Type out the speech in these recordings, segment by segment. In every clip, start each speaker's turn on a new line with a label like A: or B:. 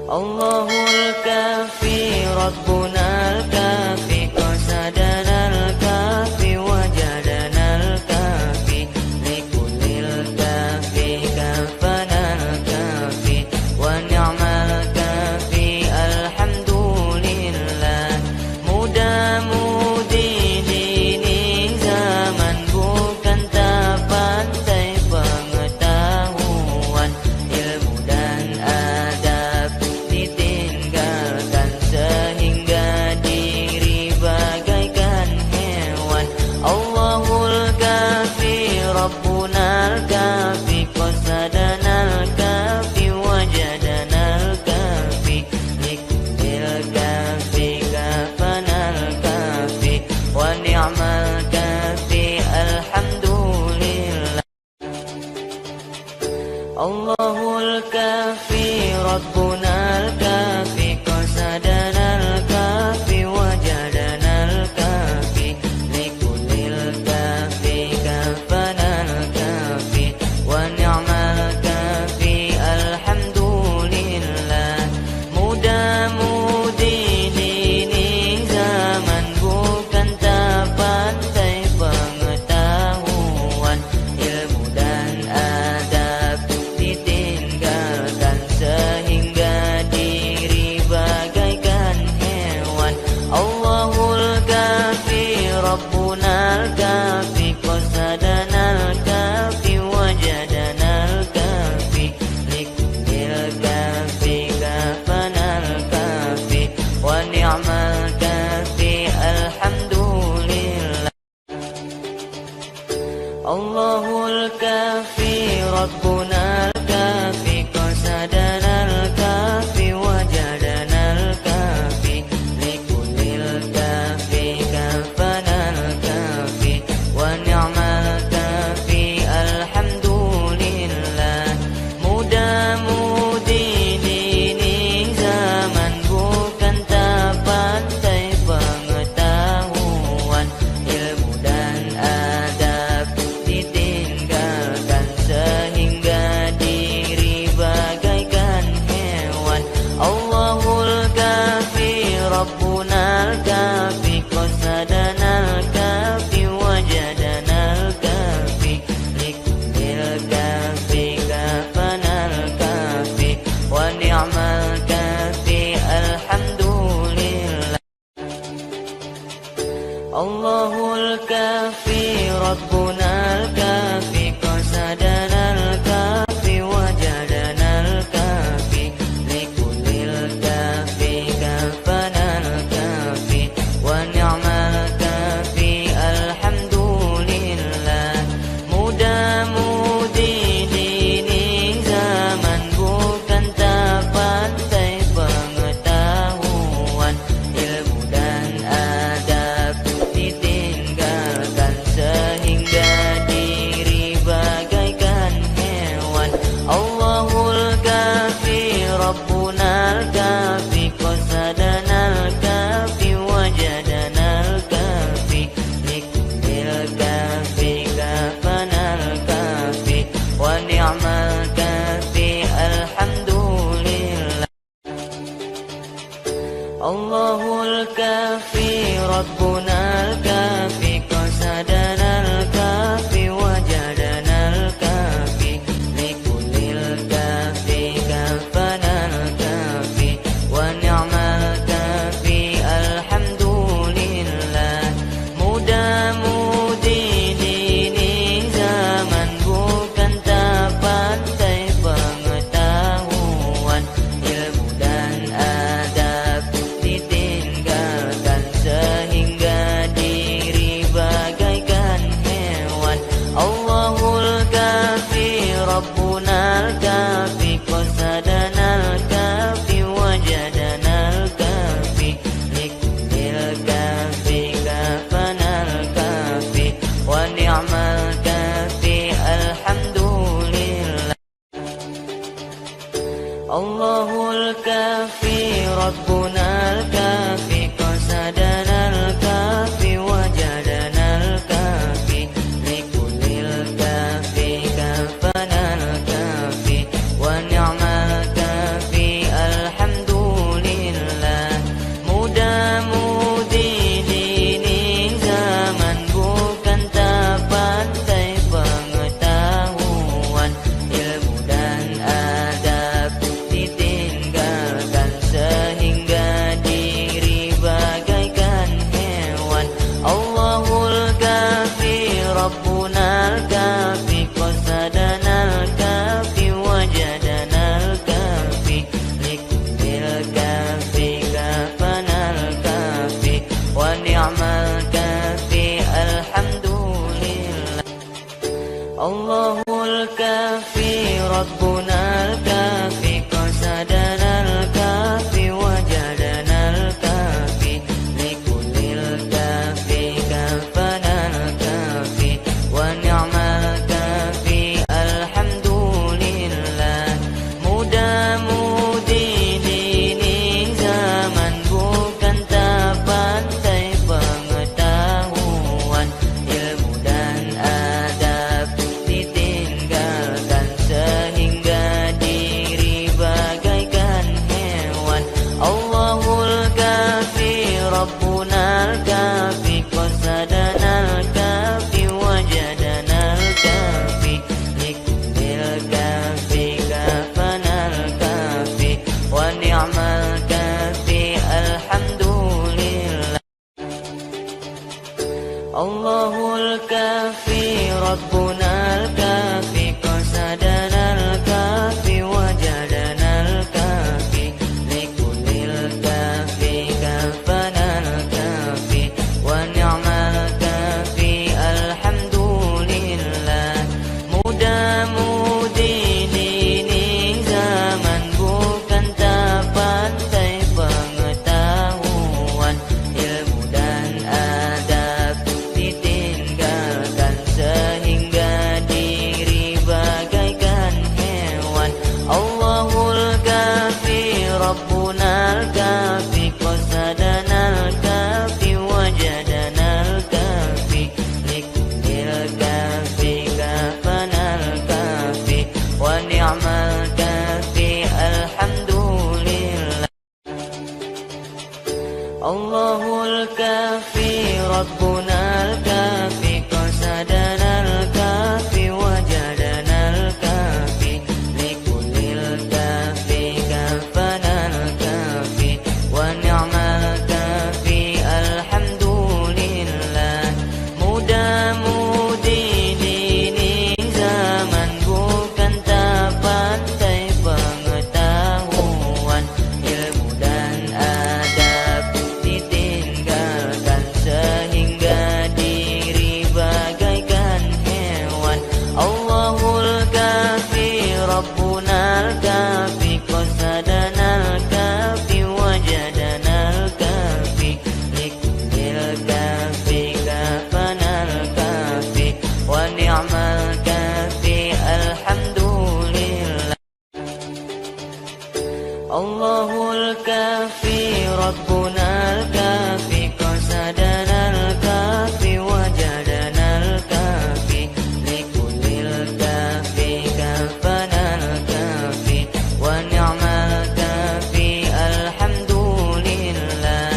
A: Allahul kafi Rabbunal kafi qasadanal kafi wajadanal kafi likullil kafi kafanal kafi wa ni'mal kafi alhamdulillah. Muda-mudi dini zaman bukan tak pandai pengetahuan, ilmu dan adab ditinggalkan sehingga diri bagaikan hewan. Allahul kafi Rabbunal kafi qasadanal kafi wajadanal kafi likullil kafi kafanal kafi wa ni'mal kafi alhamdulillah. Allahul kafi Rabbunal kafi qasadanal kafi wajadanal kafi likullil kafi kafanal kafi wa ni'mal kafi alhamdulillah. Muda-mudi dini zaman bukan tak pandai pengetahuan, ilmu dan adab ditinggalkan sehingga diri bagaikan hewan. Allahul kafi Rabbunal kafi qasadanal kafi wajadanal kafi likullil kafi kafanal kafi wa ni'mal kafi alhamdulillah. Allahul kafi Rabbunal kafi qasadanal kafi wajadanal kafi likullil kafi kafanal kafi wa ni'mal kafi alhamdulillah. Muda-mudi dini zaman bukan tak pandai pengetahuan, ilmu dan adab ditinggalkan sehingga diri bagaikan hewan. Allahul kafi Rabbunal kafi qasadanal kafi wajadanal kafi likullil kafi kafanal kafi wa ni'mal kafi alhamdulillah. Allahul kafi Rabbunal kafi qasadanal kafi wajadanal kafi likullil kafi kafanal kafi wa ni'mal kafi alhamdulillah. Muda-mudi dini zaman bukan tak pandai pengetahuan, ilmu dan adab ditinggalkan sehingga diri bagaikan hewan. Allahul kafi Rabbunal kafi qasadanal kafi wajadanal kafi likullil kafi kafanal kafi wa ni'mal kafi alhamdulillah. Allahul kafi Rabbunal kafi qasadanal kafi wajadanal kafi likullil kafi kafanal kafi wa ni'mal kafi alhamdulillah. Muda-mudi dini zaman bukan tak pandai pengetahuan, ilmu dan adab ditinggalkan sehingga diri bagaikan hewan. Allahul kafi Rabbunal kafi qasadanal kafi wajadanal kafi likullil kafi kafanal kafi wa ni'mal kafi alhamdulillah. Allahul kafi Rabbunal kafi qasadanal kafi wajadanal kafi likullil kafi kafanal kafi wa ni'mal kafi alhamdulillah. ربنا الكافي قصدنا الكافي وجدنا الكافي لكل الكافي كفنا الكافي ونعم الكافي الحمد لله mudah-mudi ini zaman bukan tak pandai pengetahuan ilmu dan adab ditinggalkan sehingga diri bagaikan hewan Allahul kafi Rabbunal kafi qasadanal kafi wajadanal kafi likulil kafi kafanal kafi wa ni'mal kafi alhamdulillah Allahul kafi Rabbunal kafi qasadanal kafi wajadanal kafi likulil kafi kafanal kafi wa ni'mal kafi alhamdulillah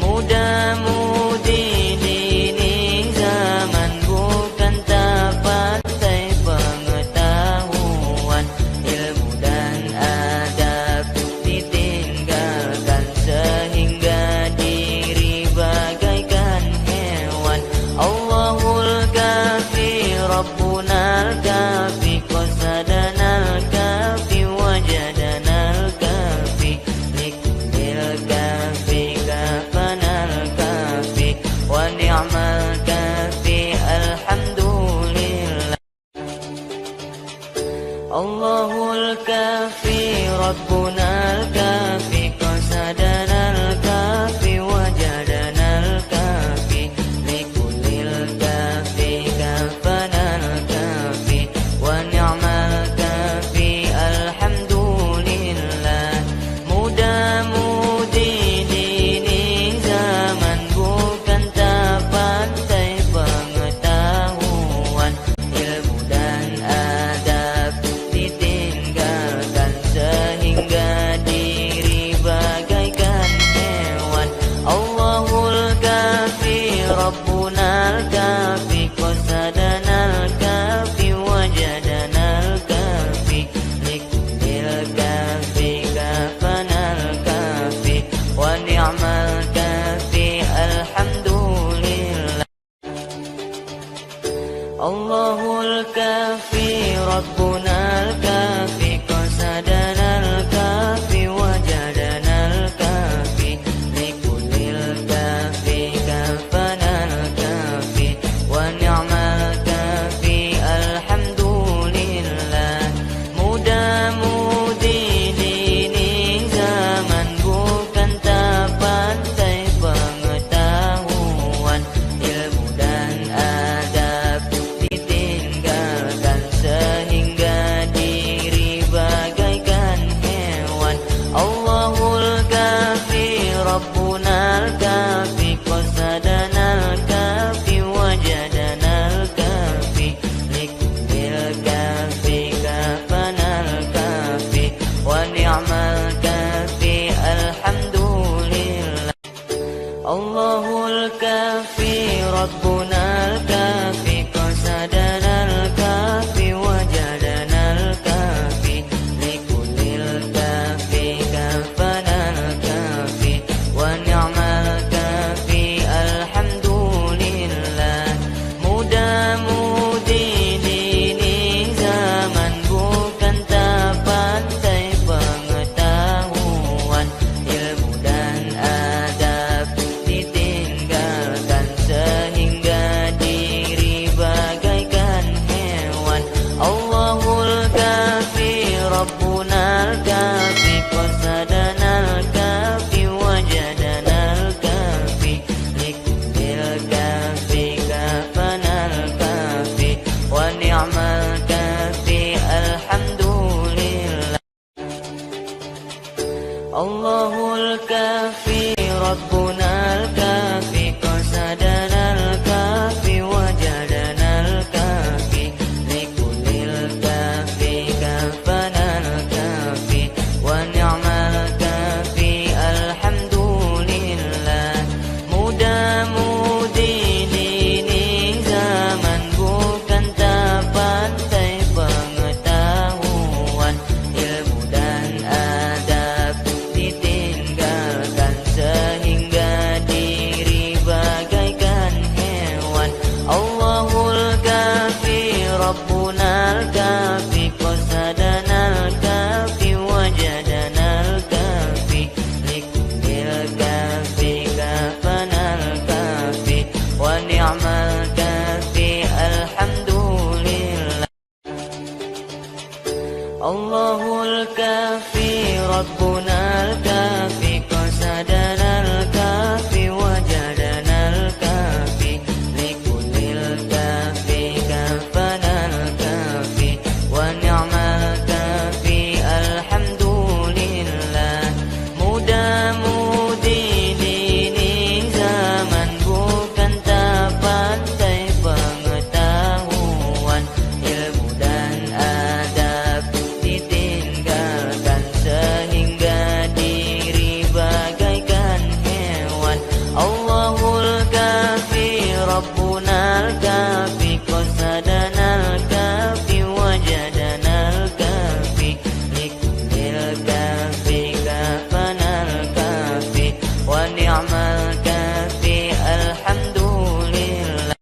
A: mudah-mudi ini zaman bukan tak pandai pengetahuan ilmu dan adab ditinggalkan sehingga diri bagaikan hewan Allahul kafi Rabbunal kafi qasadanal kafi wajadanal kafi likulil kafi kafanal kafi wa ni'mal kafi alhamdulillah Allahul kafi Rabbunal kafi qasadanal kafi wajadanal kafi likulil kafi kafanal kafi wa ni'mal kafi alhamdulillah mudah-mudi ini zaman bukan tak pandai pengetahuan ilmu dan adab ditinggalkan sehingga diri bagaikan hewan Allahul kafi Rabbunal kafi qasadanal kafi wajadanal kafi likulil kafi kafanal kafi wa ni'mal kafi alhamdulillah Allahul kafi Rabbunal kafi qasadanal kafi wajadanal kafi likulil kafi kafanal kafi wa ni'mal kafi alhamdulillah mudah-mudi ini zaman bukan tak pandai pengetahuan ilmu dan adab ditinggalkan sehingga diri bagaikan hewan Allahul kafi Rabbunal kafi qasadanal kafi wajadanal kafi likulil kafi kafanal kafi wa ni'mal kafi alhamdulillah Allahul kafi Rabbunal kafi qasadanal kafi wajadanal kafi likulil kafi kafanal kafi wa ni'mal kafi alhamdulillah mudah-mudi ini zaman bukan tak pandai pengetahuan ilmu dan adab ditinggalkan sehingga diri bagaikan hewan Allahul kafi Rabbunal kafi qasadanal kafi wajadanal kafi likulil kafi kafanal kafi wa ni'mal kafi alhamdulillah Allahul kafi Rabbunal kafi qasadanal kafi wajadanal kafi likulil kafi kafanal kafi wa ni'mal kafi alhamdulillah mudah-mudi Allahul kafi Rabbuna al-kafi qasadana al-kafi wajadana al-kafi likulil kafi kafana al-kafi wa ni'mal kafi alhamdulillah. Muda-mudi dini zaman bukan tak pandai pengetahuan, ilmu dan adab ditinggalkan sehingga diri bagaikan hewan. Allahul kafi Rabbuna al-kafi qasadana al-kafi wajadana al-kafi likulil kafi kafana al-kafi wa ni'mal kafi alhamdulillah.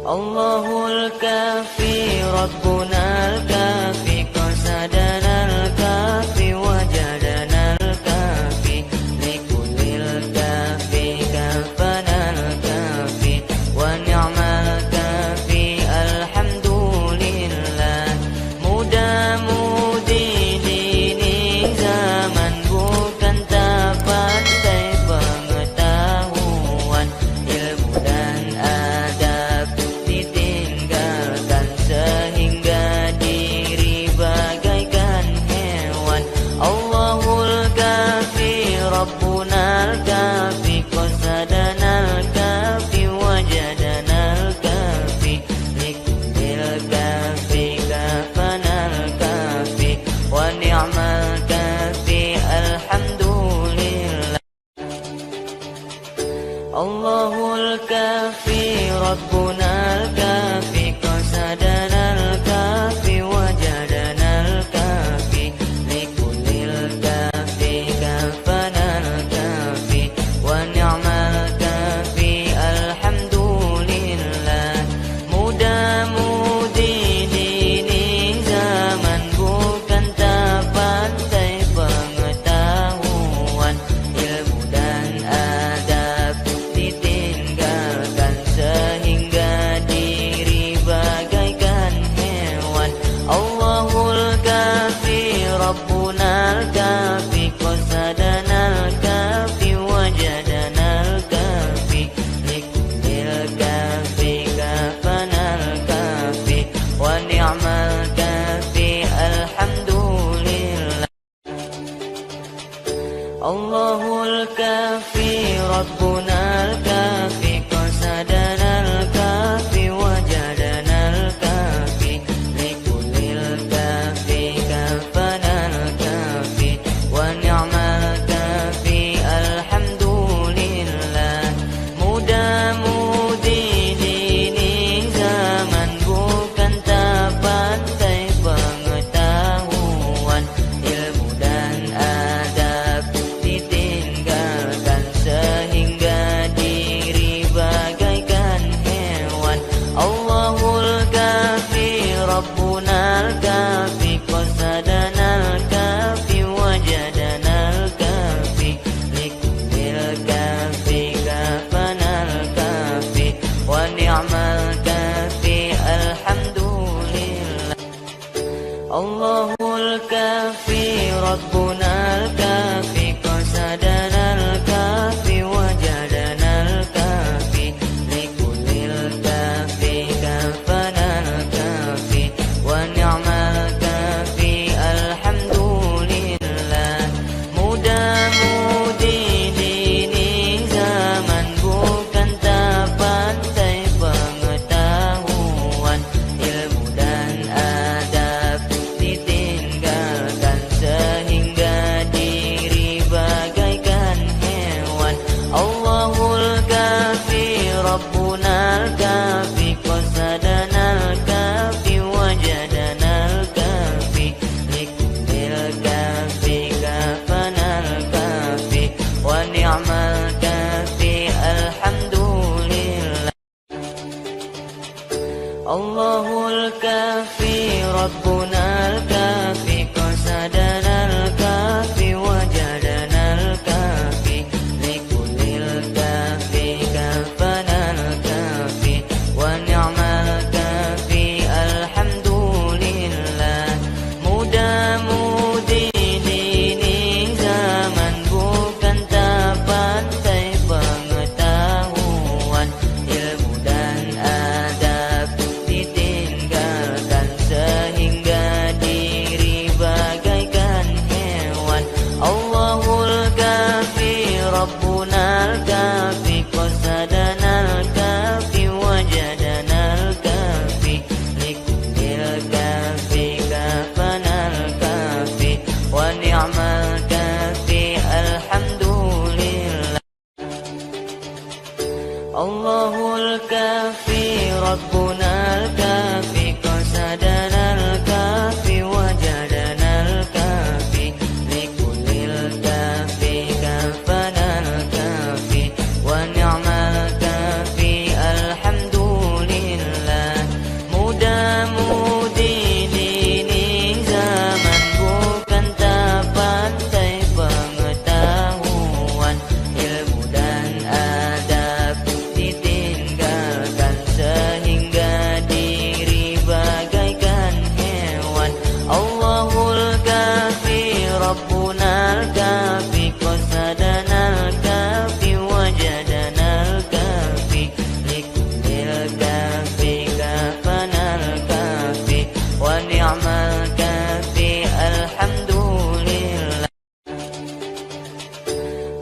A: Allahul kafi Rabbuna al-kafi qasadana al-kafi wajadana al-kafi likulil kafi kafana al-kafi wa ni'mal kafi alhamdulillah. Muda-mudi dini zaman bukan tak pandai pengetahuan, ilmu dan adab ditinggalkan sehingga diri bagaikan hewan. Allahul kafi Rabbuna al-kafi qasadana al-kafi wajadana al-kafi likulil kafi kafana al-kafi wa ni'mal kafi alhamdulillah. Allahul kafi Rabbuna al-kafi qasadana al-kafi wajadana al-kafi likulil kafi kafana al-kafi wa ni'mal kafi alhamdulillah. Muda-mudi dini zaman bukan tak pandai pengetahuan, ilmu dan adab ditinggalkan sehingga diri bagaikan hewan. Allahul kafi Rabbuna al-kafi qasadana al-kafi wajadana al-kafi likulil kafi kafana al-kafi wa ni'mal kafi alhamdulillah. Allahul kafi Rabbuna al-kafi qasadana al-kafi wajadana al-kafi likulil kafi kafana al-kafi wa ni'mal kafi alhamdulillah. Muda-mudi dini zaman bukan tak pandai pengetahuan, ilmu dan adab ditinggalkan sehingga diri bagaikan hewan. Allahul kafi Rabbuna al-kafi qasadana al-kafi wajadana al-kafi likulil kafi kafana al-kafi wa ni'mal kafi alhamdulillah. Allahul kafi Rabbuna al-kafi qasadana al-kafi wajadana al-kafi likulil kafi kafana al-kafi wa ni'mal kafi alhamdulillah. Muda-mudi dini zaman bukan tak pandai pengetahuan, ilmu dan adab ditinggalkan sehingga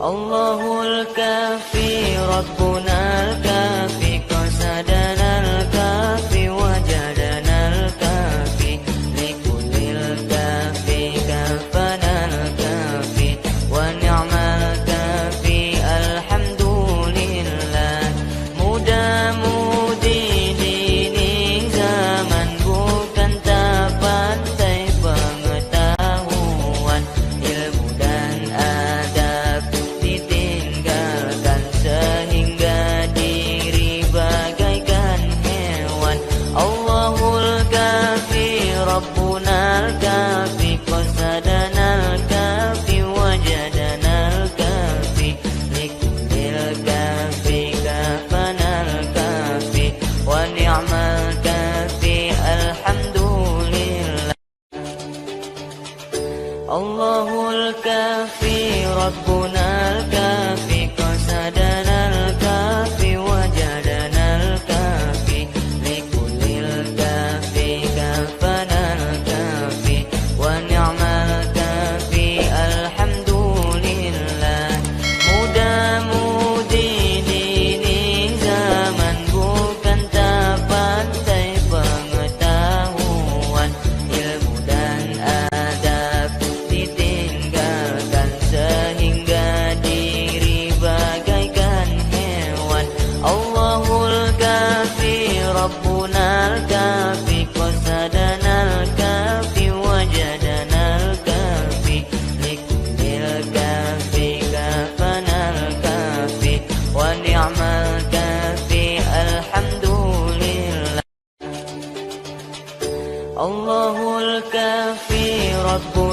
A: Allahul kafi Rabbuna al-kafi qasadana al-kafi wajadana al-kafi likullil kafi kafana al-kafi wa ni'mal kafi alhamdulillah. Mudah-mudi dini zaman bukan tak pandai pengetahuan, ilmu dan adab ditinggalkan sehingga diri bagaikan hewan. Allahul kafi Rabbuna al-kafi qasadana al-kafi wajadana al-kafi likullil kafi kafana al-kafi wa ni'mal kafi alhamdulillah. Allahul kafi Rabbuna al-kafi qasadana al-kafi wajadana al-kafi likullil kafi kafana al-kafi wa ni'mal kafi alhamdulillah. Mudah-mudi dini zaman bukan tak pandai pengetahuan, ilmu dan adab ditinggalkan sehingga diri bagaikan hewan. Allahul kafi Rabbuna al-kafi qasadana al-kafi wajadana al-kafi likullil kafi kafana al-kafi wa ni'mal kafi alhamdulillah. Allahul kafi Rabbuna